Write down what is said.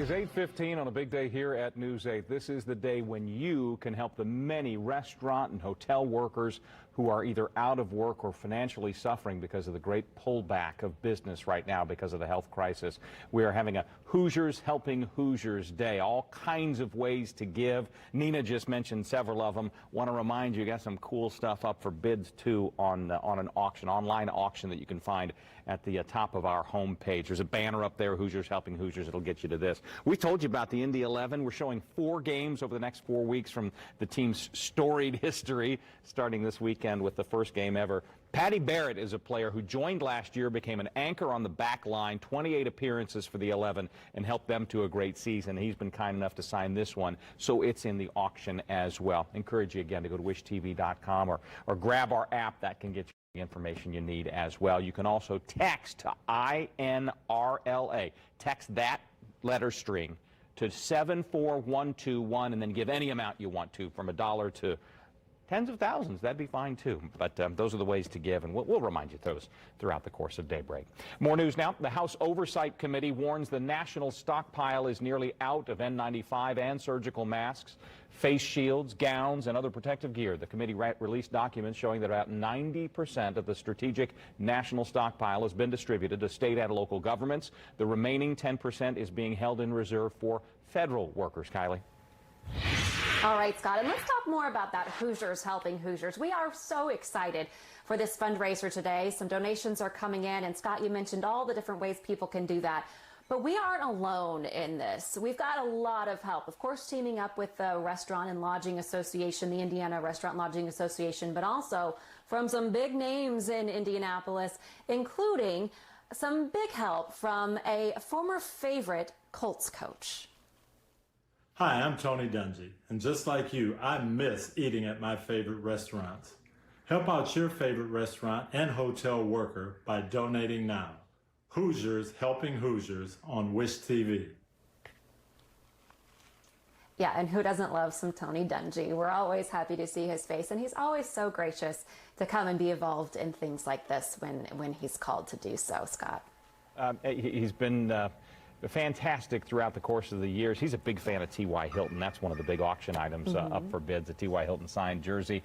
It's 8:15 on a big day here at News 8. This is the day when you can help the many restaurant and hotel workers who are either out of work or financially suffering because of the great pullback of business right now because of the health crisis. We are having a Hoosiers Helping Hoosiers Day. All kinds of ways to give. Nina just mentioned several of them. Want to remind you, got some cool stuff up for bids too on an auction, online auction that you can find at the top of our homepage. There's a banner up there, Hoosiers Helping Hoosiers. It'll get you to this. We told you about the Indy 11. We're showing 4 games over the next 4 weeks from the team's storied history, starting this weekend with the first game ever. Patty Barrett is a player who joined last year, became an anchor on the back line, 28 appearances for the 11, and helped them to a great season. He's been kind enough to sign this one, so it's in the auction as well. Encourage you again to go to wishtv.com or grab our app. That can get you the information you need as well. You can also text to INRLA. Text that letter string to 74121 and then give any amount you want to, from $1 to tens of thousands. That'd be fine too. But those are the ways to give, and we'll remind you those throughout the course of Daybreak. More news now. The House Oversight Committee warns the national stockpile is nearly out of N95 and surgical masks, face shields, gowns, and other protective gear. The committee released documents showing that about 90% of the strategic national stockpile has been distributed to state and local governments. The remaining 10% is being held in reserve for federal workers. Kylie. All right, Scott, and let's talk more about that Hoosiers Helping Hoosiers. We are so excited for this fundraiser today. Some donations are coming in, and Scott, you mentioned all the different ways people can do that. But we aren't alone in this. We've got a lot of help. Of course, teaming up with the Restaurant and Lodging Association, the Indiana Restaurant and Lodging Association, but also from some big names in Indianapolis, including some big help from a former favorite Colts coach. Hi, I'm Tony Dungy, and just like you, I miss eating at my favorite restaurants. Help out your favorite restaurant and hotel worker by donating now. Hoosiers Helping Hoosiers on Wish TV. Yeah, and who doesn't love some Tony Dungy? We're always happy to see his face, and he's always so gracious to come and be involved in things like this when he's called to do so, Scott. He's been fantastic throughout the course of the years. He's a big fan of T.Y. Hilton. That's one of the big auction items up for bids, a T.Y. Hilton signed jersey.